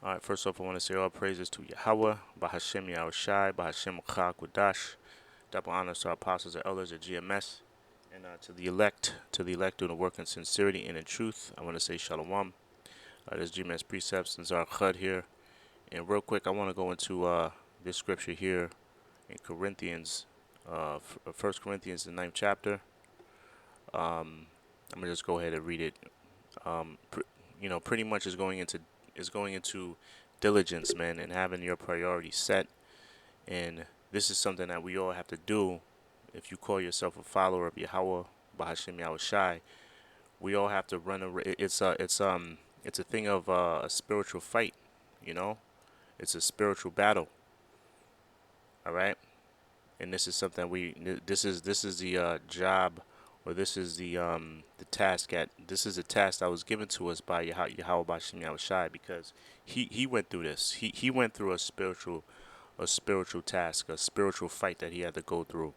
All right, first off, I want to say all praises to Yahawah, bahasham Yahawashi, bahasham Qudash. Double honors to our apostles and elders at GMS, and to the elect doing the work in sincerity and in truth. I want to say shalawam. There's GMS precepts and our chud here. And real quick, I want to go into this scripture here in Corinthians, 1 Corinthians, the ninth chapter. I'm gonna just go ahead and read it. Pretty much is going into diligence, man, and having your priorities set. And this is something that we all have to do. If you call yourself a follower of Yahawah, bahasham Yahawashi, we all have to run a. It's a thing of a spiritual fight. You know, it's a spiritual battle. All right, and this is something this is the job, or this is the task at this is a task that was given to us by Yahawah Bashim Yahawashi, because he went through this. He went through a spiritual task, a spiritual fight that he had to go through.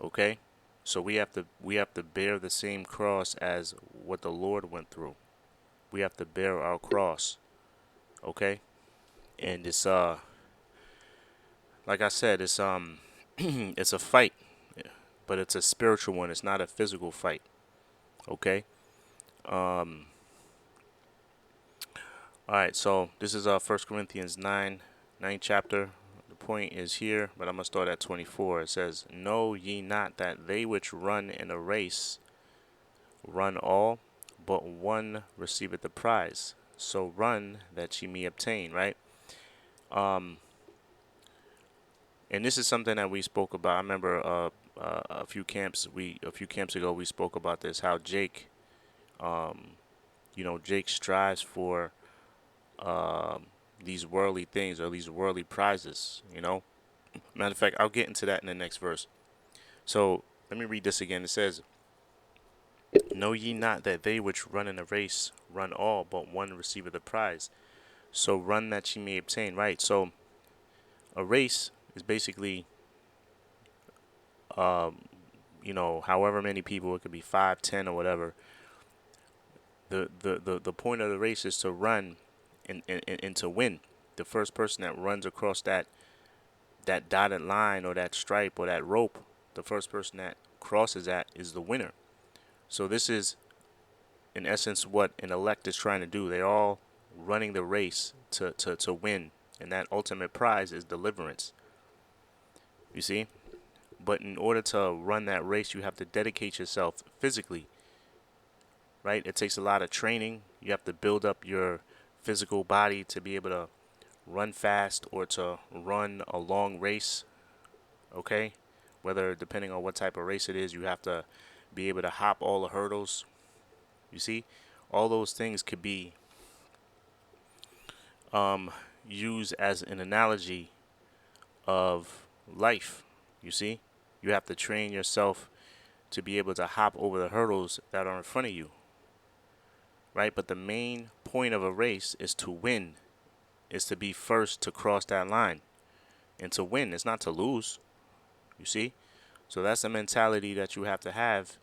Okay, so we have to bear the same cross as what the Lord went through. We have to bear our cross. Okay, and it's like I said, it's it's a fight, but it's a spiritual one. It's not a physical fight. Okay. All right. So this is 1 Corinthians 9 chapter. The point is here, but I'm gonna start at 24. It says, "Know ye not that they which run in a race run all, but one receiveth the prize. So run that ye may obtain." Right. Um, and this is something that we spoke about. I remember a few camps ago we spoke about this. How Jake, um, Jake strives for these worldly things or these worldly prizes. Matter of fact, I'll get into that in the next verse. So let me read this again. It says, "Know ye not that they which run in a race run all, but one receiveth the prize? So run that ye may obtain." Right. So a race is basically, however many people, it could be 5, 10, or whatever. The point of the race is to run and to win. The first person that runs across that dotted line or that stripe or that rope, the first person that crosses that is the winner. So this is in essence what an elect is trying to do. They're all running the race to win, and that ultimate prize is deliverance. You see? But in order to run that race, you have to dedicate yourself physically, right? It takes a lot of training. You have to build up your physical body to be able to run fast or to run a long race. Okay, whether depending on what type of race it is, you have to be able to hop all the hurdles. You see, all those things could be um, used as an analogy of life. You see, you have to train yourself to be able to hop over the hurdles that are in front of you, right? But the main point of a race is to win, is to be first to cross that line, and to win. It's not to lose. You see, so that's the mentality that you have to have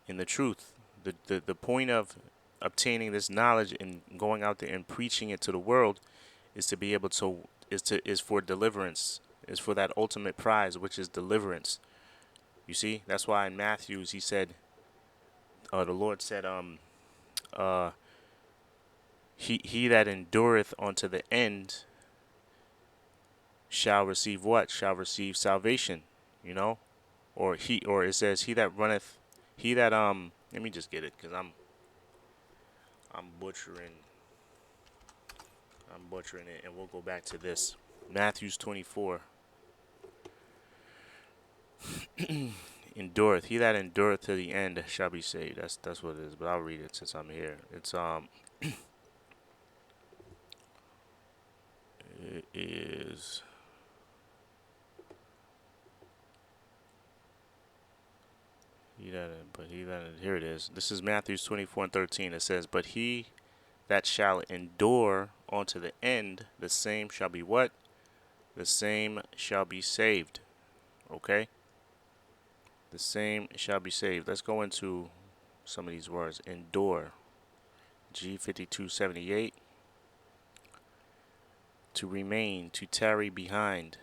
in the truth. The point of obtaining this knowledge and going out there and preaching it to the world is to be able to is for deliverance, is for that ultimate prize, which is deliverance. You see, that's why in Matthew's he said, the Lord said, uh, he that endureth unto the end shall receive what? Shall receive salvation. You know, or it says he that runneth, he that Let me just get it because I'm butchering I'm butchering it, and we'll go back to this. Matthew's 24. Endureth, he that endureth to the end shall be saved. That's what it is. But I'll read it since I'm here. It is he that here it is. This is Matthew's 24:13. It says, "But he that shall endure unto the end, the same shall be what? The same shall be saved." Okay? The same shall be saved. Let's go into some of these words. Endure. G5278. to remain, to tarry behind,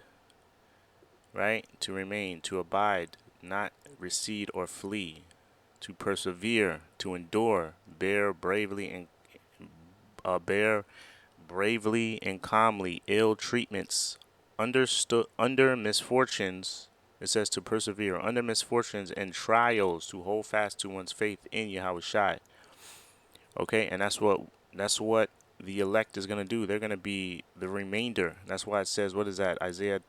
right? To remain, to abide, not recede or flee, to persevere, to endure, bear bravely and calmly ill treatments, understood under misfortunes. It says to persevere under misfortunes and trials, to hold fast to one's faith in Yahawashi. Okay, and that's what the elect is gonna do. They're gonna be the remainder. That's why it says, what is that? Isaiah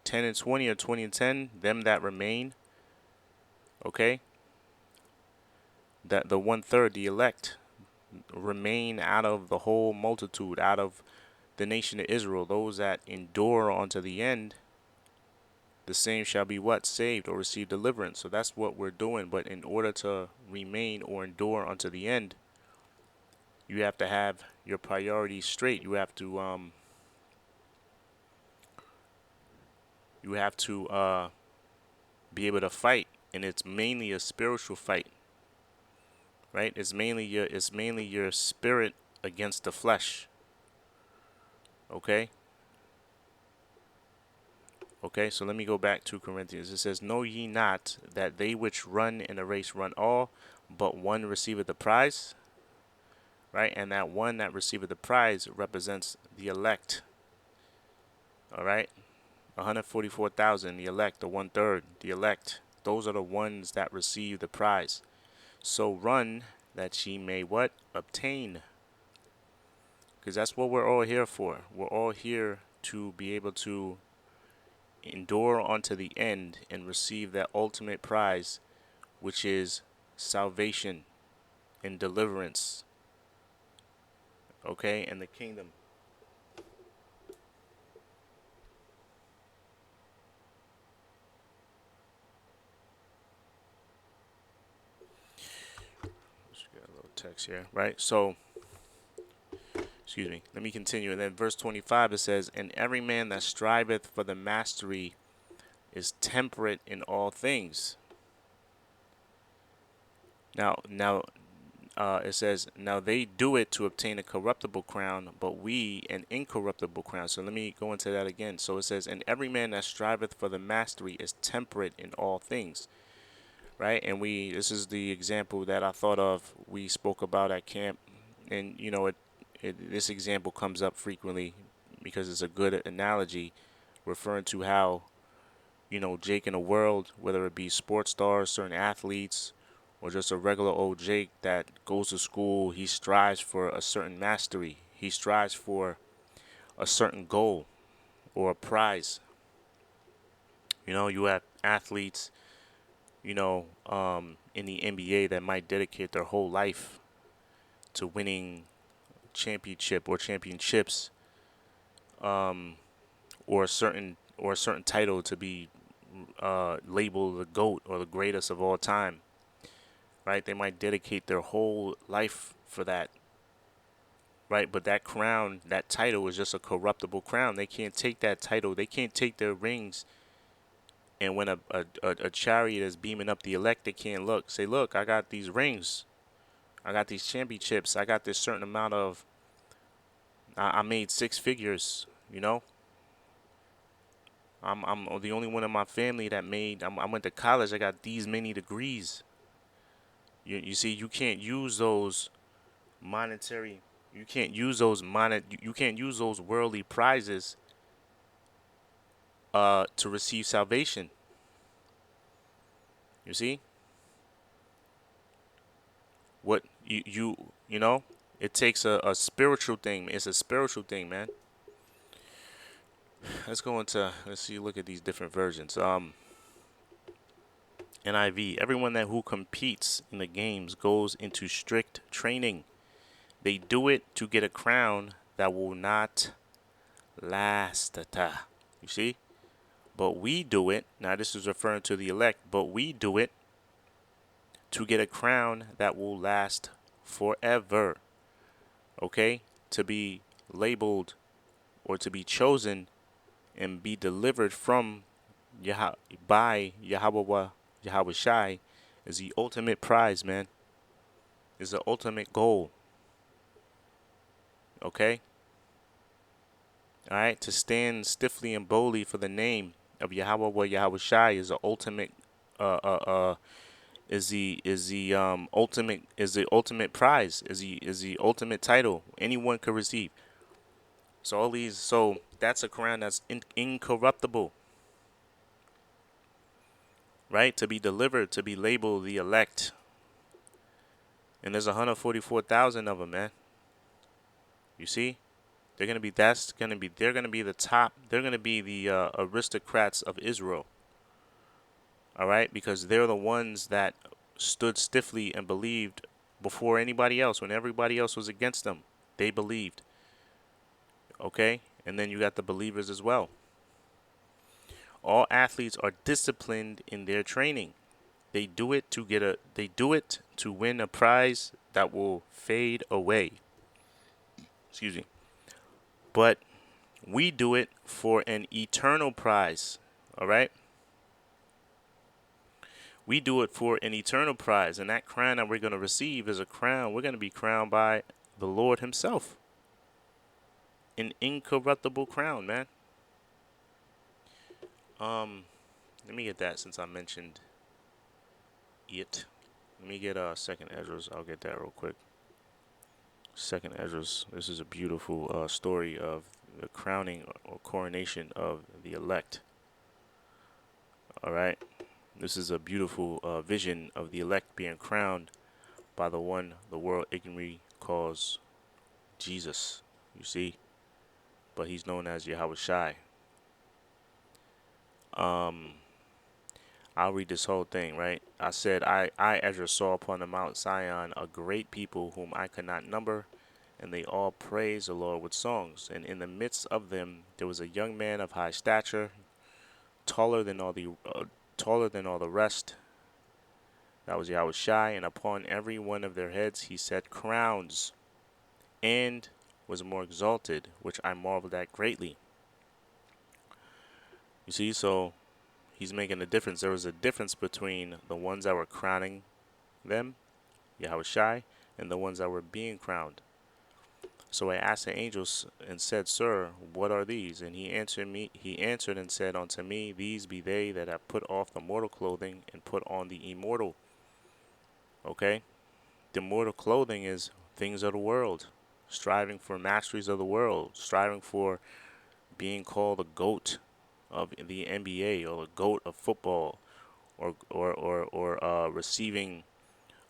10:20 or 20:10. Them that remain. Okay, that the 1/3, the elect, remain out of the whole multitude, out of the nation of Israel. Those that endure unto the end, the same shall be what? Saved or receive deliverance. So that's what we're doing. But in order to remain or endure unto the end, you have to have your priorities straight. You have to be able to fight, and it's mainly a spiritual fight, right? It's mainly your spirit against the flesh. Okay. Okay, so let me go back to Corinthians. It says, know ye not that they which run in a race run all, but one receiveth the prize? Right? And that one that receiveth the prize represents the elect. All right? 144,000, the elect, the 1/3, the elect. Those are the ones that receive the prize. So run that ye may what? Obtain. Because that's what we're all here for. We're all here to be able to endure unto the end and receive that ultimate prize, which is salvation and deliverance. Okay, and the kingdom. Just got a little text here, right? So, excuse me. Let me continue. And then verse 25 it says, "And every man that striveth for the mastery is temperate in all things." Now, it says, "Now they do it to obtain a corruptible crown, but we an incorruptible crown." So let me go into that again. So it says, "And every man that striveth for the mastery is temperate in all things." Right? And this is the example that I thought of. We spoke about at camp, and this example comes up frequently because it's a good analogy, referring to how Jake in the world, whether it be sports stars, certain athletes, or just a regular old Jake that goes to school, he strives for a certain mastery. He strives for a certain goal or a prize. You have athletes, in the NBA that might dedicate their whole life to winning championship or championships, or a certain title to be labeled the GOAT or the greatest of all time. Right? They might dedicate their whole life for that. Right? But that crown, that title is just a corruptible crown. They can't take that title. They can't take their rings. And when a chariot is beaming up the elect, they can't say, look, I got these rings. I got these championships. I got this certain amount of, I made six figures, I'm the only one in my family that I went to college. I got these many degrees. You see, you can't use those monetary, you can't use those you can't use those worldly prizes to receive salvation. You see? What it takes a spiritual thing. It's a spiritual thing, man. Let's see, look at these different versions. NIV, everyone who competes in the games goes into strict training. They do it to get a crown that will not last. You see? But we do it, now this is referring to the elect, but we do it to get a crown that will last forever. Okay? To be labeled or to be chosen and be delivered from by Yahawah, Yahawashi is the ultimate prize, man. Is the ultimate goal. Okay? All right, to stand stiffly and boldly for the name of Yahawah Yahawashi is the ultimate is the ultimate prize, is the ultimate title anyone could receive. So that's a crown that's incorruptible, right? To be delivered, to be labeled the elect, and there's 144,000 of them, man. You see, they're gonna be the top. They're gonna be the aristocrats of Israel. All right, because they're the ones that stood stiffly and believed before anybody else. When everybody else was against them, they believed. Okay, and then you got the believers as well. All athletes are disciplined in their training. They do it to win a prize that will fade away. Excuse me. But we do it for an eternal prize. All right? We do it for an eternal prize, and that crown that we're going to receive is a crown. We're going to be crowned by the Lord himself. An incorruptible crown, man. Let me get that since I mentioned it. Let me get second Ezra's. I'll get that real quick. Second Ezra's. This is a beautiful story of the crowning or coronation of the elect. All right. This is a beautiful vision of the elect being crowned by the one the world ignorantly calls Jesus. You see, but he's known as Yahawashi. I'll read this whole thing, right? I said, I Ezra saw upon the Mount Zion a great people whom I could not number, and they all praised the Lord with songs. And in the midst of them there was a young man of high stature, taller than all the rest. That was Yahawashi, and upon every one of their heads he set crowns, and was more exalted, which I marveled at greatly. You see, so he's making a difference. There was a difference between the ones that were crowning them, Yahawashi, and the ones that were being crowned. So I asked the angels and said, Sir, what are these? And he answered and said unto me, These be they that have put off the mortal clothing and put on the immortal. Okay? The mortal clothing is things of the world, striving for masteries of the world, striving for being called the GOAT of the NBA or the GOAT of football, or receiving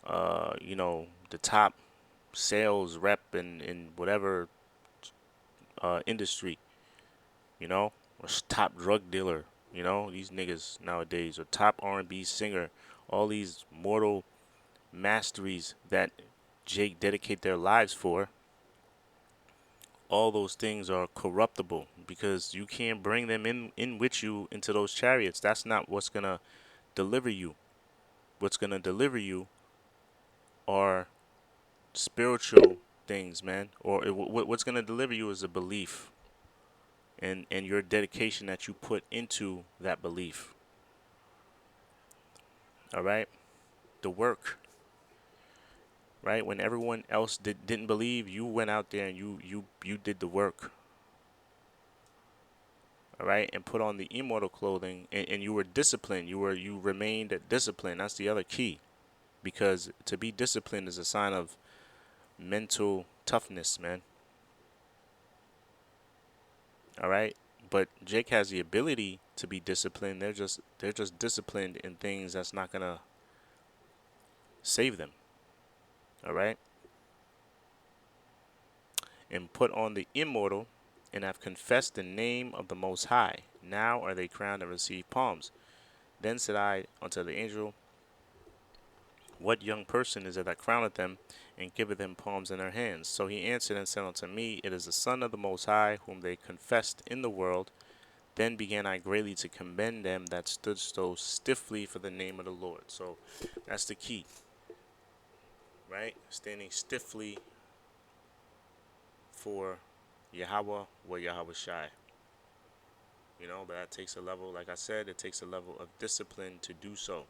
the top sales rep in whatever industry, or top drug dealer, these niggas nowadays, or top R&B singer, all these mortal masteries that Jake dedicate their lives for. All those things are corruptible because you can't bring them in with you into those chariots. That's not what's gonna deliver you. What's gonna deliver you are spiritual things, man. Or what's gonna deliver you is a belief and your dedication that you put into that belief. All right, the work. Right, when everyone else didn't believe, you went out there and you did the work. All right, and put on the immortal clothing, and you were disciplined. You remained disciplined. That's the other key, because to be disciplined is a sign of mental toughness, man. All right, but Jake has the ability to be disciplined. They're just disciplined in things that's not gonna save them. All right, and put on the immortal, and have confessed the name of the Most High. Now are they crowned and receive palms. Then said I unto the angel, What young person is it that crowneth them, and giveth them palms in their hands? So he answered and said unto me, It is the Son of the Most High, whom they confessed in the world. Then began I greatly to commend them that stood so stiffly for the name of the Lord. So that's the key, right? Standing stiffly for Yahawah or Yahawashi. But that takes a level, like I said, it takes a level of discipline to do so.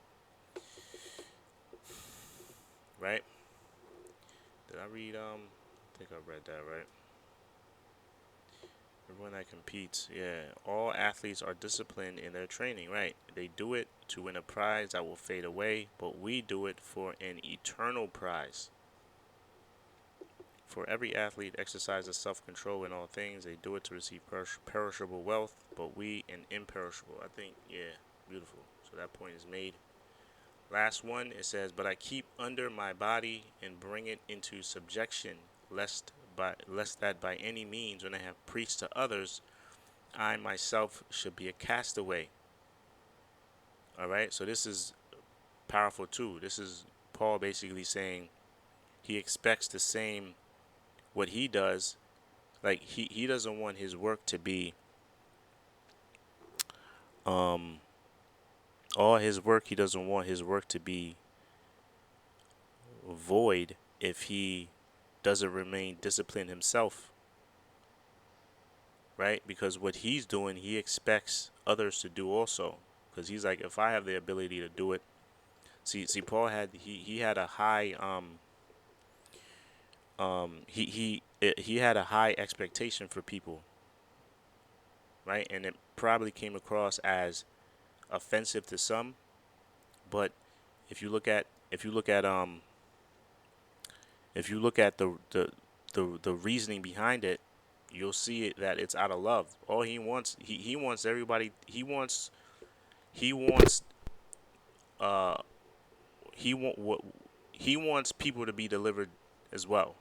Right? Did I read, I think I read that, right? Everyone that competes, yeah. All athletes are disciplined in their training, right? They do it to win a prize that will fade away, but we do it for an eternal prize. For every athlete exercises self-control in all things. They do it to receive perishable wealth, but we an imperishable. I think, yeah, beautiful. So that point is made. Last one, it says, but I keep under my body and bring it into subjection, lest that by any means, when I have preached to others, I myself should be a castaway. All right, so this is powerful too. This is Paul basically saying he expects the same what he does. Like he doesn't want his work to be um all his work. He doesn't want his work to be void if he doesn't remain disciplined himself, right? Because what he's doing, he expects others to do also. Because he's like, if I have the ability to do it, see, Paul had he had a high he had a high expectation for people, right? And it probably came across as offensive to some, but if you look at if you look at if you look at the reasoning behind it, you'll see it that it's out of love. All he wants everybody he wants uh he want what he wants people to be delivered as well.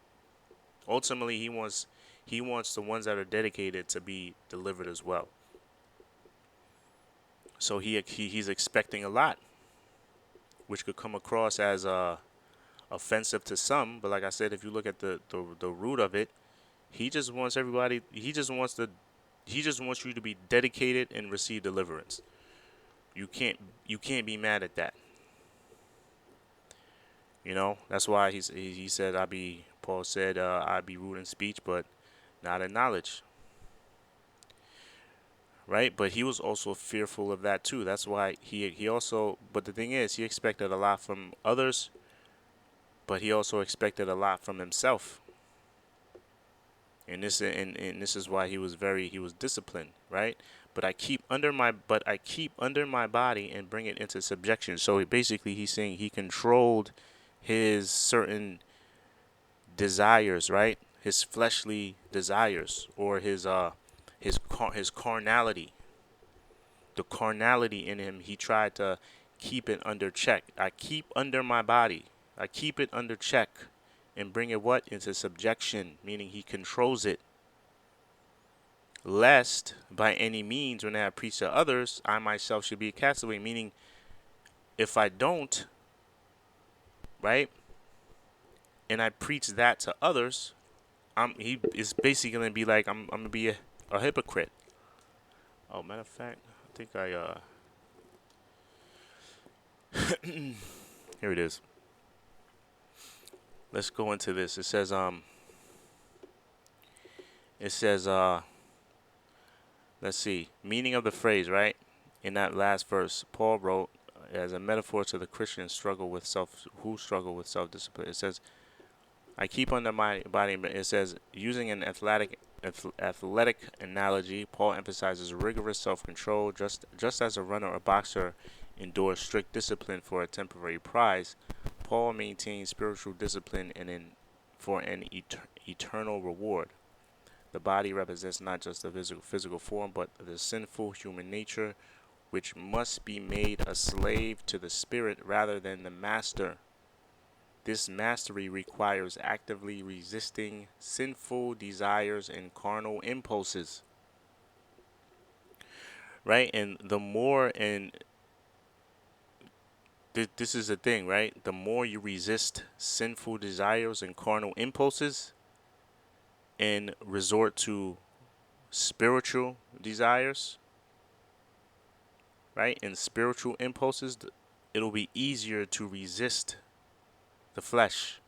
Ultimately, he wants the ones that are dedicated to be delivered as well. So he's expecting a lot, which could come across as offensive to some. But like I said, if you look at the root of it, he just wants everybody. He just wants you to be dedicated and receive deliverance. You can't be mad at that. You know, that's why he said Paul said I be rude in speech but not in knowledge. Right? But he was also fearful of that too. That's why he also, but the thing is, he expected a lot from others, but he also expected a lot from himself. And this is why he was disciplined, right? But I keep under my body and bring it into subjection. So basically he's saying he controlled his certain desires, right? His fleshly desires, or his carnality. The carnality in him, he tried to keep it under check. I keep under my body. I keep it under check and bring it what? Into subjection, meaning he controls it. Lest by any means, when I have preached to others, I myself should be a castaway, meaning if I don't, right, and I preach that to others, he is basically gonna be like I'm gonna be a hypocrite. Oh, matter of fact, I think here it is. Let's go into this. It says let's see, meaning of the phrase, right? In that last verse, Paul wrote as a metaphor to the Christians who struggle with self-discipline. It says, I keep under my body. It says, using an athletic analogy, Paul emphasizes rigorous self-control. Just as a runner or boxer endures strict discipline for a temporary prize, Paul maintains spiritual discipline for an eternal reward. The body represents not just the physical form, but the sinful human nature, which must be made a slave to the spirit rather than the master. This mastery requires actively resisting sinful desires and carnal impulses. Right? And the more, and this is the thing, right? The more you resist sinful desires and carnal impulses and resort to spiritual desires, right, and spiritual impulses, it'll be easier to resist the flesh.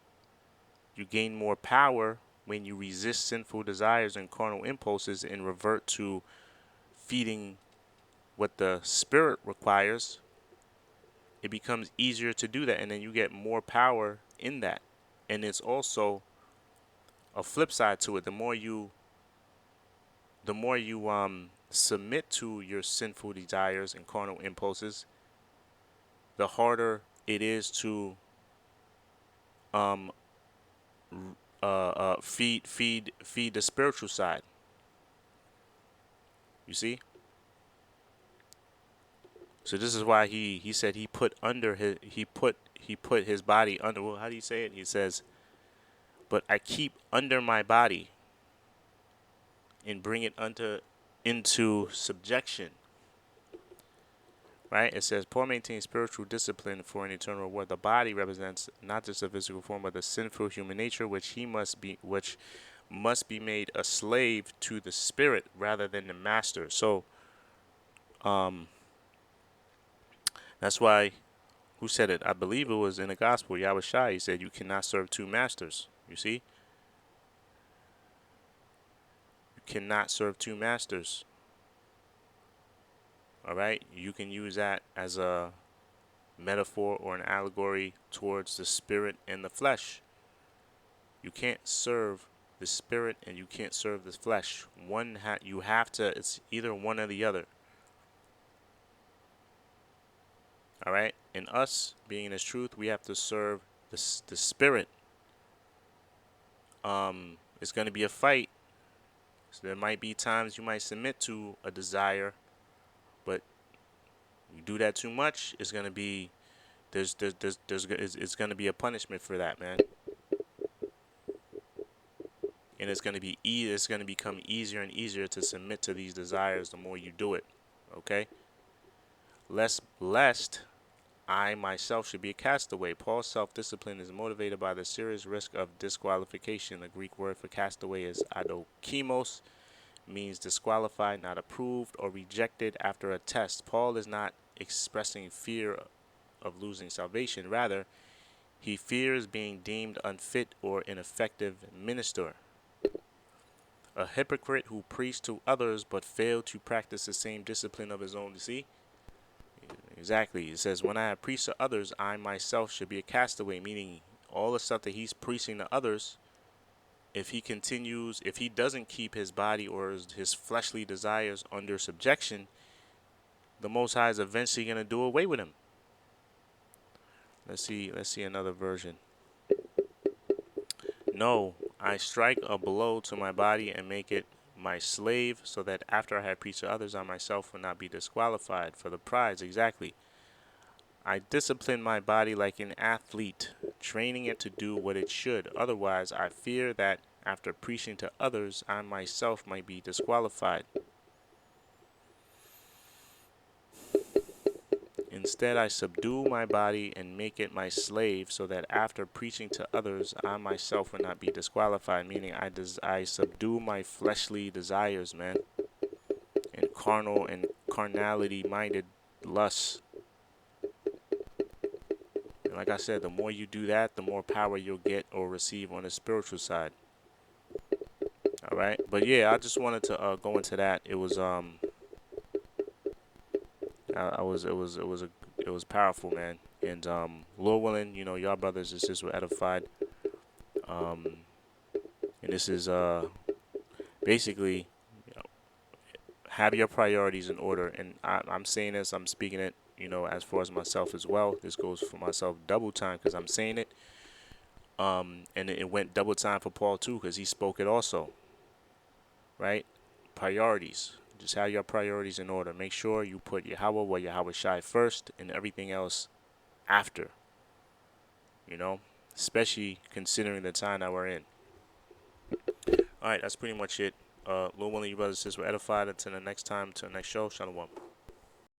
You gain more power when you resist sinful desires and carnal impulses and revert to feeding what the spirit requires. It becomes easier to do that, and then you get more power in that. And it's also a flip side to it. The more you the more you submit to your sinful desires and carnal impulses, the harder it is to um feed the spiritual side. You see? So this is why he said he put his body under. Well, how do you say it? He says, "But I keep under my body and bring it into subjection." Right? It says, "Paul maintains spiritual discipline for an eternal reward. The body represents not just a physical form, but the sinful human nature, which must be made a slave to the spirit rather than the master." So, um, that's why. Who said it? I believe it was in the gospel. Yahawashi. He said, "You cannot serve two masters." You see, you cannot serve two masters. All right, you can use that as a metaphor or an allegory towards the spirit and the flesh. You can't serve the spirit and you can't serve the flesh. You have to. It's either one or the other. All right, in us being in His truth, we have to serve the spirit. It's going to be a fight. So there might be times you might submit to a desire, but you do that too much, it's going to be it's going to be a punishment for that, man. And it's going to be it's going to become easier and easier to submit to these desires the more you do it. Okay? Lest I myself should be a castaway. Paul's self-discipline is motivated by the serious risk of disqualification. The Greek word for castaway is adokimos, means disqualified, not approved, or rejected after a test. Paul is not expressing fear of losing salvation. Rather, he fears being deemed unfit or ineffective minister. A hypocrite who preached to others but failed to practice the same discipline of his own. You see? Exactly. It says, "When I have preached to others, I myself should be a castaway," meaning all the stuff that he's preaching to others, if he doesn't keep his body or his fleshly desires under subjection, the Most High is eventually going to do away with him. Let's see another version. "No, I strike a blow to my body and make it my slave, so that after I have preached to others, I myself will not be disqualified for the prize." Exactly. "I discipline my body like an athlete, training it to do what it should. Otherwise, I fear that after preaching to others, I myself might be disqualified. Instead, I subdue my body and make it my slave, so that after preaching to others, I myself will not be disqualified." Meaning, I subdue my fleshly desires, man, and carnality-minded lusts. And like I said, the more you do that, the more power you'll get or receive on the spiritual side. All right, but yeah, I just wanted to go into that. It was it was powerful, man. And Lord willing, y'all brothers and sisters were edified. And this is basically, have your priorities in order. And I'm saying this, I'm speaking it, as far as myself as well. This goes for myself double time because I'm saying it. And it went double time for Paul too because he spoke it also. Right? Priorities. Just have your priorities in order. Make sure you put Yahawah or Yahawashi first and everything else after. Especially considering the time that we're in. All right, that's pretty much it. Lord willing, you brothers and sisters were edified. Until the next time, to the next show. Shalawam.